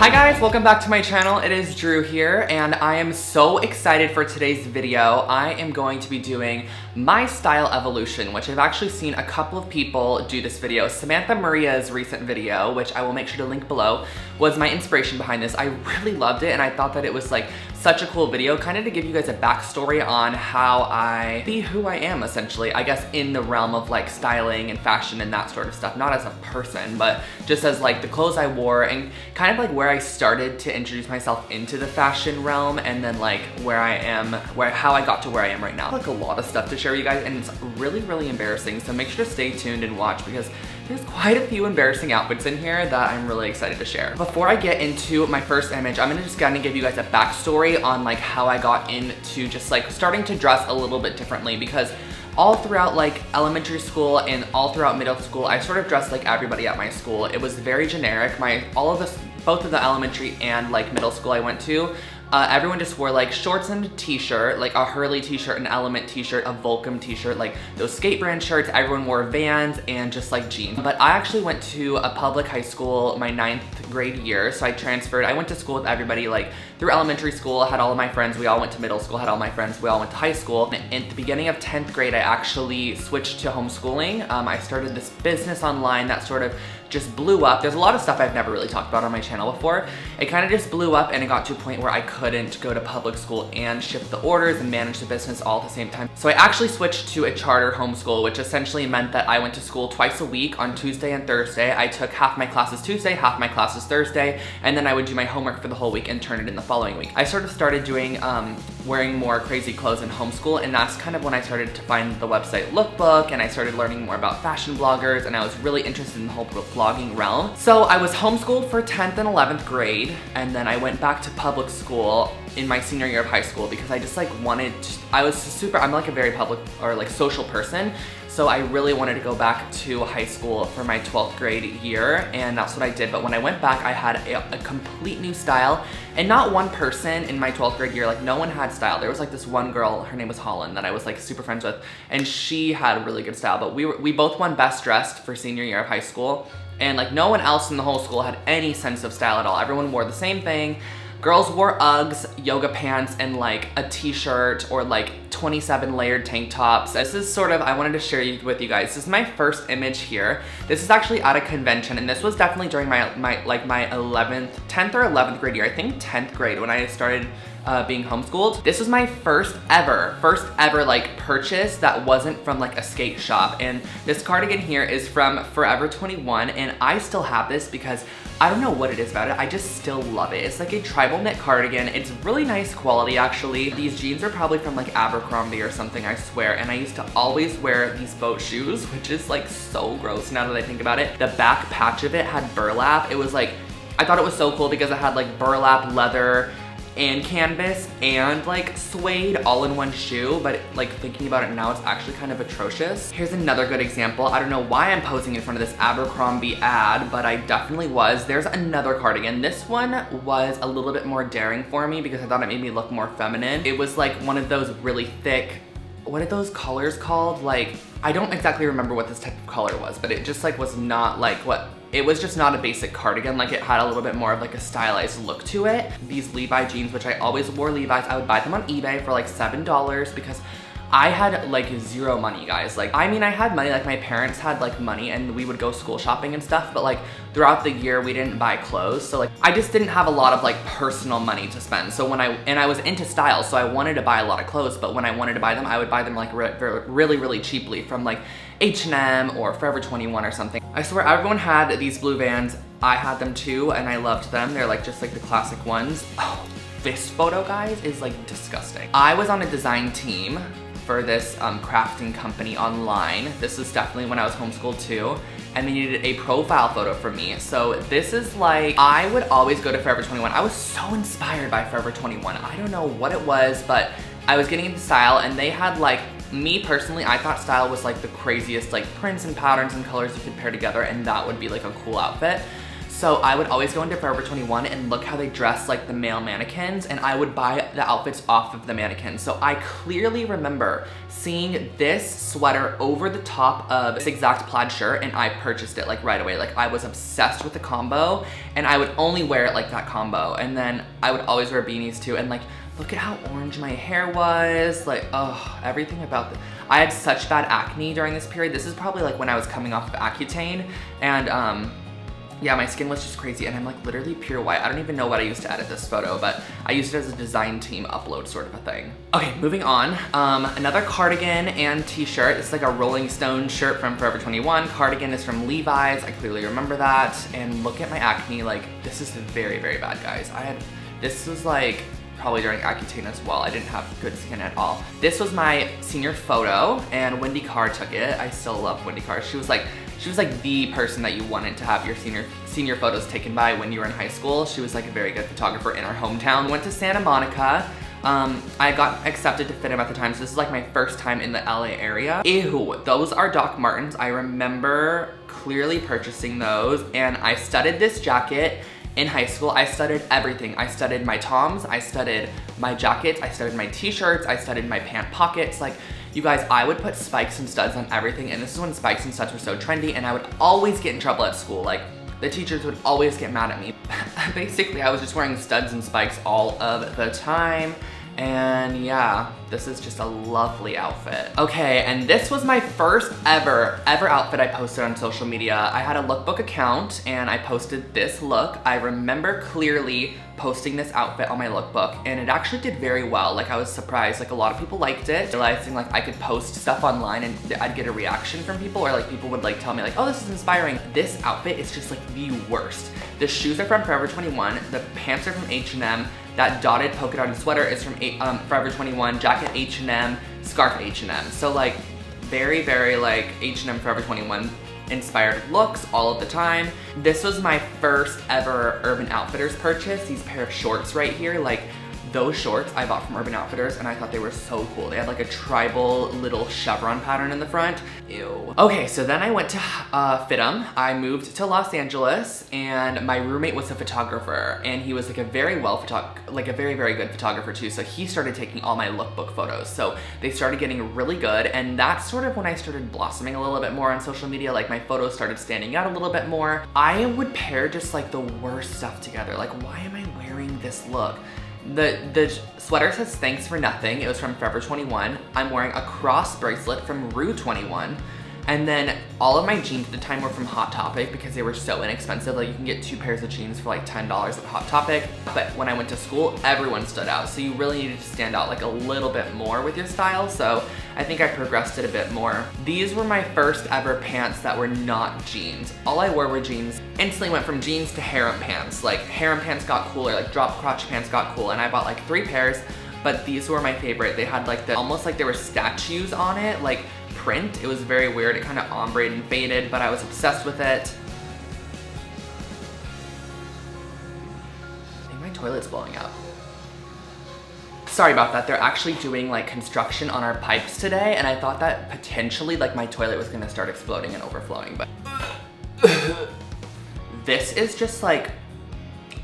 Hi guys, welcome back to my channel. It is Drew here, and I am so excited for today's video. I am going to be doing my style evolution, which I've actually seen a couple of people do this video. Samantha Maria's recent video, which I will make sure to link below, was my inspiration behind this. I really loved it, and I thought that it was like such a cool video, kind of to give you guys a backstory on how I be who I am, essentially. I guess in the realm of like styling and fashion and that sort of stuff. Not as a person, but just as like the clothes I wore and kind of like where I started to introduce myself into the fashion realm, and then like where I am, how I got to where I am right now. Like a lot of stuff to share with you guys, and it's really embarrassing, so make sure to stay tuned and watch because there's quite a few embarrassing outfits in here that I'm really excited to share. Before I get into my first image, I'm just gonna give you guys a backstory on like how I got into just like starting to dress a little bit differently, because all throughout like elementary school and all throughout middle school, I sort of dressed like everybody at my school. It was very generic. Both of the elementary and like middle school I went to, everyone just wore like shorts and a t-shirt, like a Hurley t-shirt, an Element t-shirt, a Volcom t-shirt, like those skate brand shirts. Everyone wore Vans and just like jeans. But I actually went to a public high school my 9th grade year, so I transferred. I went to school with everybody like through elementary school, had all of my friends. We all went to middle school, had all my friends. We all went to high school. And at the beginning of 10th grade, I actually switched to homeschooling. I started this business online that sort of just blew up. There's a lot of stuff I've never really talked about on my channel before. It kind of just blew up, and it got to a point where I couldn't go to public school and ship the orders and manage the business all at the same time. So I actually switched to a charter homeschool, which essentially meant that I went to school twice a week on Tuesday and Thursday. I took half my classes Tuesday, half my classes Thursday, and then I would do my homework for the whole week and turn it in the following week. I sort of started doing wearing more crazy clothes in homeschool, and that's kind of when I started to find the website Lookbook, and I started learning more about fashion bloggers, and I was really interested in the whole vlogging realm. So I was homeschooled for 10th and 11th grade, and then I went back to public school in my senior year of high school because I just like I'm like a very public or like social person. So I really wanted to go back to high school for my 12th grade year, and that's what I did. But when I went back, I had a complete new style, and not one person in my 12th grade year, like no one had style. There was like this one girl, her name was Holland, that I was like super friends with, and she had really good style, but we both won best dressed for senior year of high school, and like no one else in the whole school had any sense of style at all. Everyone wore the same thing. Girls wore Uggs, yoga pants, and like a t-shirt or like 27 layered tank tops. This is sort of, I wanted to share with you guys. This is my first image here. This is actually at a convention, and this was definitely during my 10th or 11th grade year. I think 10th grade when I started being homeschooled. This was my first ever like purchase that wasn't from like a skate shop. And this cardigan here is from Forever 21, and I still have this because I don't know what it is about it. I just still love it. It's like a tribal knit cardigan. It's really nice quality, actually. These jeans are probably from like Abercrombie or something, I swear. And I used to always wear these boat shoes, which is like so gross now that I think about it. The back patch of it had burlap. It was like, I thought it was so cool because it had like burlap, leather, and canvas and like suede all in one shoe, but like thinking about it now, it's actually kind of atrocious. Here's another good example. I don't know why I'm posing in front of this Abercrombie ad, but I definitely was. There's another cardigan. This one was a little bit more daring for me because I thought it made me look more feminine. It was like one of those really thick, what are those colors called? Like, I don't exactly remember what this type of color was, but it just like was not like it was just not a basic cardigan. Like it had a little bit more of like a stylized look to it. These Levi jeans, which I always wore Levi's, I would buy them on eBay for like $7 because I had like zero money, guys. Like, I mean, I had money, like my parents had like money and we would go school shopping and stuff, but like throughout the year we didn't buy clothes. So like, I just didn't have a lot of like personal money to spend. So I was into style, so I wanted to buy a lot of clothes, but when I wanted to buy them, I would buy them like really cheaply from like H&M or Forever 21 or something. I swear everyone had these blue Vans. I had them too, and I loved them. They're like just like the classic ones. Oh, this photo, guys, is like disgusting. I was on a design team for this crafting company online. This is definitely when I was homeschooled too, and they needed a profile photo for me. So this is like, I would always go to Forever 21. I was so inspired by Forever 21. I don't know what it was, but I was getting into style, and they had like, me personally, I thought style was like the craziest like prints and patterns and colors you could pair together, and that would be like a cool outfit. So I would always go into Forever 21 and look how they dress like the male mannequins, and I would buy the outfits off of the mannequin. So I clearly remember seeing this sweater over the top of this exact plaid shirt, and I purchased it like right away. Like I was obsessed with the combo, and I would only wear it like that combo. And then I would always wear beanies too. And like, look at how orange my hair was. Like, oh, everything about the, I had such bad acne during this period. This is probably like when I was coming off of Accutane, and yeah, my skin was just crazy, and I'm like literally pure white. I don't even know what I used to edit this photo, but I used it as a design team upload sort of a thing. Okay, moving on. Another cardigan and t-shirt. It's like a Rolling Stone shirt from Forever 21. Cardigan is from Levi's. I clearly remember that. And look at my acne. Like, this is very, very bad, guys. This was like probably during Accutane as well. I didn't have good skin at all. This was my senior photo, and Wendy Carr took it. I still love Wendy Carr. She was like the person that you wanted to have your senior photos taken by when you were in high school. She was like a very good photographer in our hometown. Went to Santa Monica. I got accepted to FITM at the time, so this is like my first time in the LA area. Ew, those are Doc Martens. I remember clearly purchasing those, and I studded this jacket in high school. I studded everything. I studded my Toms, I studded my jackets, I studded my t-shirts, I studded my pant pockets. Like, you guys, I would put spikes and studs on everything, and this is when spikes and studs were so trendy, and I would always get in trouble at school. Like, the teachers would always get mad at me. Basically, I was just wearing studs and spikes all of the time. And yeah, this is just a lovely outfit. Okay, and this was my first ever outfit I posted on social media. I had a lookbook account and I posted this look. I remember clearly posting this outfit on my lookbook, and it actually did very well. Like, I was surprised, like a lot of people liked it. Realizing like I could post stuff online and I'd get a reaction from people, or like people would like tell me like, oh, this is inspiring. This outfit is just like the worst. The shoes are from Forever 21, the pants are from H&M, that dotted polka dotted sweater is from Forever 21, jacket H&M, scarf H&M. So like very, very like H&M Forever 21 inspired looks all of the time. This was my first ever Urban Outfitters purchase. These pair of shorts right here, like those shorts I bought from Urban Outfitters, and I thought they were so cool. They had like a tribal little chevron pattern in the front. Ew. Okay, so then I went to FITM. I moved to Los Angeles, and my roommate was a photographer, and he was like a very very good photographer too. So he started taking all my lookbook photos. So they started getting really good, and that's sort of when I started blossoming a little bit more on social media. Like, my photos started standing out a little bit more. I would pair just like the worst stuff together. Like, why am I wearing this look? The sweater says thanks for nothing. It was from Forever 21. I'm wearing a cross bracelet from Rue 21. And then all of my jeans at the time were from Hot Topic because they were so inexpensive. Like, you can get 2 pairs of jeans for like $10 at Hot Topic. But when I went to school, everyone stood out. So you really needed to stand out like a little bit more with your style. So I think I progressed it a bit more. These were my first ever pants that were not jeans. All I wore were jeans. Instantly went from jeans to harem pants. Like, harem pants got cooler, like drop crotch pants got cool. And I bought like 3 pairs, but these were my favorite. They had like almost like there were statues on it, like print. It was very weird. It kind of ombre and faded, but I was obsessed with it. I think my toilet's blowing up. Sorry about that. They're actually doing like construction on our pipes today, and I thought that potentially like my toilet was gonna start exploding and overflowing, but this is just like,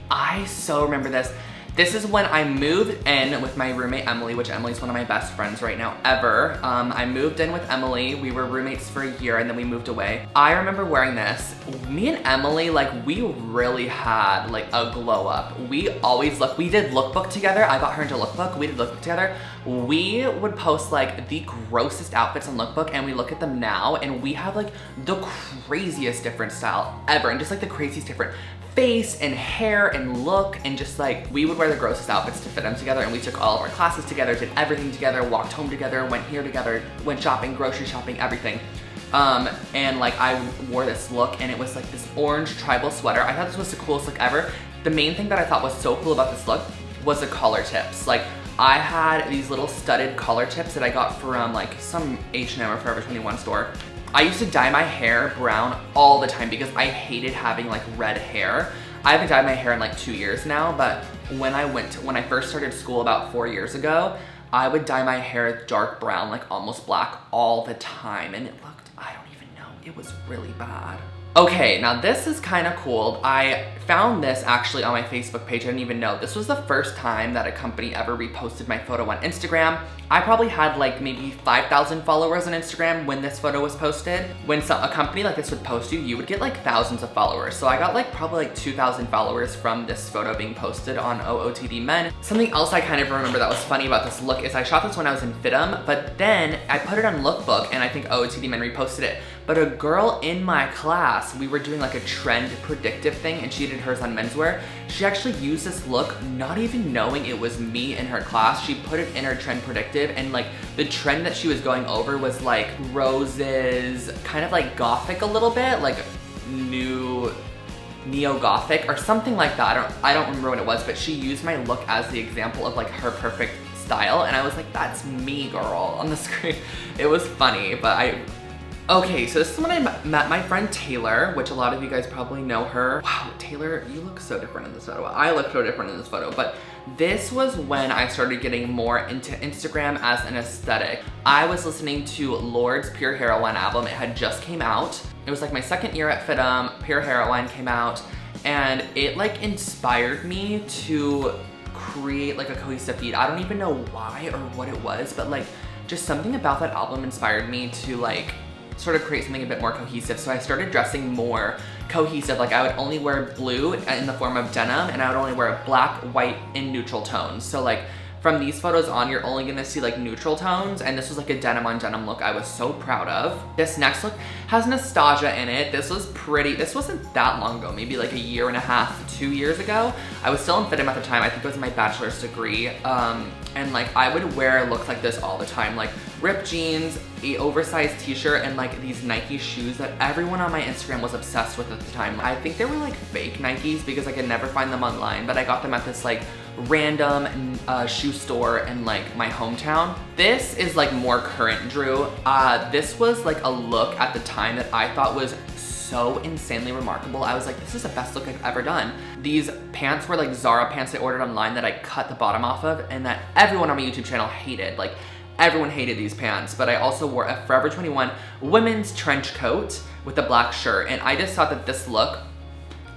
I so remember this. This is when I moved in with my roommate, Emily, which Emily's one of my best friends right now ever. I moved in with Emily. We were roommates for a year, and then we moved away. I remember wearing this. Me and Emily, like, we really had like a glow up. We did lookbook together. I got her into lookbook. We did lookbook together. We would post like the grossest outfits on lookbook, and we look at them now, and we have like the craziest different style ever, and just like the craziest different face and hair and look, and just like, we would wear the grossest outfits to FITM together, and we took all of our classes together, did everything together, walked home together, went here together, went shopping, grocery shopping, everything. And like, I wore this look, and it was like this orange tribal sweater. I thought this was the coolest look ever. The main thing that I thought was so cool about this look was the collar tips. Like, I had these little studded collar tips that I got from like some H&M or Forever 21 store. I used to dye my hair brown all the time because I hated having like red hair. I haven't dyed my hair in like 2 years now, but when I first started school about 4 years ago, I would dye my hair dark brown, like almost black all the time, and it looked, I don't even know, it was really bad. Okay, now this is kind of cool. I found this actually on my Facebook page. I didn't even know. This was the first time that a company ever reposted my photo on Instagram. I probably had like maybe 5,000 followers on Instagram when this photo was posted. When a company like this would post you would get like thousands of followers. So I got like probably like 2,000 followers from this photo being posted on OOTD Men. Something else I kind of remember that was funny about this look is I shot this when I was in FIDM, but then I put it on Lookbook and I think OOTD Men reposted it. But a girl in my class, we were doing like a trend predictive thing and she did hers on menswear. She actually used this look not even knowing it was me in her class. She put it in her trend predictive and like the trend that she was going over was like roses, kind of like gothic a little bit, like neo-gothic or something like that. I don't remember what it was, but she used my look as the example of like her perfect style. And I was like, that's me, girl, on the screen. It was funny, but okay, so this is when I met my friend Taylor, which a lot of you guys probably know her. Wow, Taylor, you look so different in this photo. I look so different in this photo, but this was when I started getting more into Instagram as an aesthetic. I was listening to Lorde's Pure Heroine album. It had just came out. It was like my second year at FIDM. Pure Heroine came out, and it like inspired me to create like a cohesive feed. I don't even know why or what it was, but like just something about that album inspired me to like sort of create something a bit more cohesive. So I started dressing more cohesive. Like I would only wear blue in the form of denim and I would only wear black, white, and neutral tones. So like from these photos on, you're only gonna see like neutral tones, and this was like a denim on denim look I was so proud of. This next look has nostalgia in it. This was pretty, this wasn't that long ago, maybe like a year and a half, 2 years ago. I was still in FIDM at the time. I think it was my bachelor's degree. And like I would wear looks like this all the time, like ripped jeans, a oversized t-shirt, and like these Nike shoes that everyone on my Instagram was obsessed with at the time. I think they were like fake Nikes because I could never find them online, but I got them at this like random shoe store in like my hometown. This is like more current Drew. This was like a look at the time that I thought was so insanely remarkable. I was like, this is the best look I've ever done. These pants were like Zara pants I ordered online that I cut the bottom off of and that everyone on my YouTube channel hated. Like everyone hated these pants, but I also wore a Forever 21 women's trench coat with a black shirt, and I just thought that this look,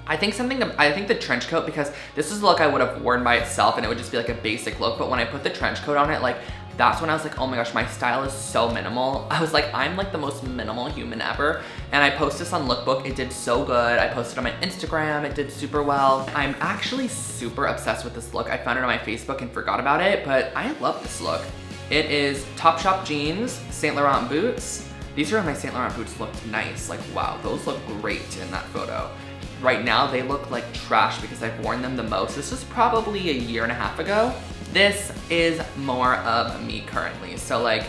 I think the trench coat, because this is a look I would have worn by itself and it would just be like a basic look, but when I put the trench coat on it, like that's when I was like, oh my gosh, my style is so minimal. I was like, I'm like the most minimal human ever. And I posted this on Lookbook. It did so good. I posted on my Instagram. It did super well. I'm actually super obsessed with this look. I found it on my Facebook and forgot about it, but I love this look. It is Topshop jeans, Saint Laurent boots. These are my Saint Laurent boots looked nice. Like, wow, those look great in that photo. Right now, they look like trash because I've worn them the most. This was probably a year and a half ago. This is more of me currently. So like,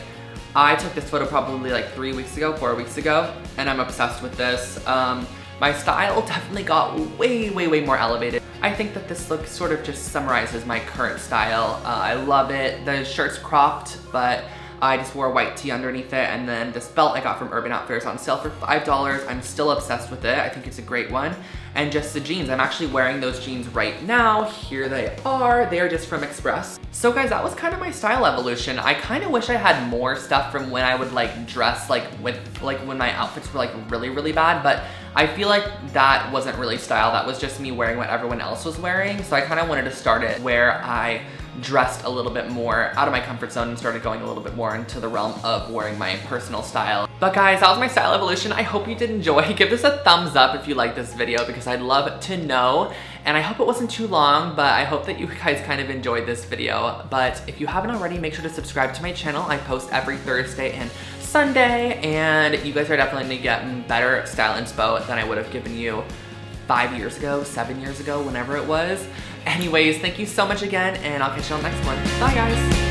I took this photo probably like 4 weeks ago, and I'm obsessed with this. My style definitely got way more elevated. I think that this look sort of just summarizes my current style. I love it. The shirt's cropped, but I just wore a white tee underneath it, and then this belt I got from Urban Outfitters on sale for $5. I'm still obsessed with it. I think it's a great one. And just the jeans. I'm actually wearing those jeans right now. Here they are. They are just from Express. So guys, that was kind of my style evolution. I kind of wish I had more stuff from when I would like dress like when my outfits were like really bad, but I feel like that wasn't really style. That was just me wearing what everyone else was wearing. So I kind of wanted to start it where I dressed a little bit more out of my comfort zone and started going a little bit more into the realm of wearing my personal style. But guys, that was my style evolution. I hope you did enjoy. Give this a thumbs up if you liked this video because I'd love to know. And I hope it wasn't too long, but I hope that you guys kind of enjoyed this video. But if you haven't already, make sure to subscribe to my channel. I post every Thursday and Sunday, and you guys are definitely gonna get better style inspo than I would have given you 5 years ago, 7 years ago, whenever it was. Anyways, thank you so much again, and I'll catch you on the next one. Bye guys.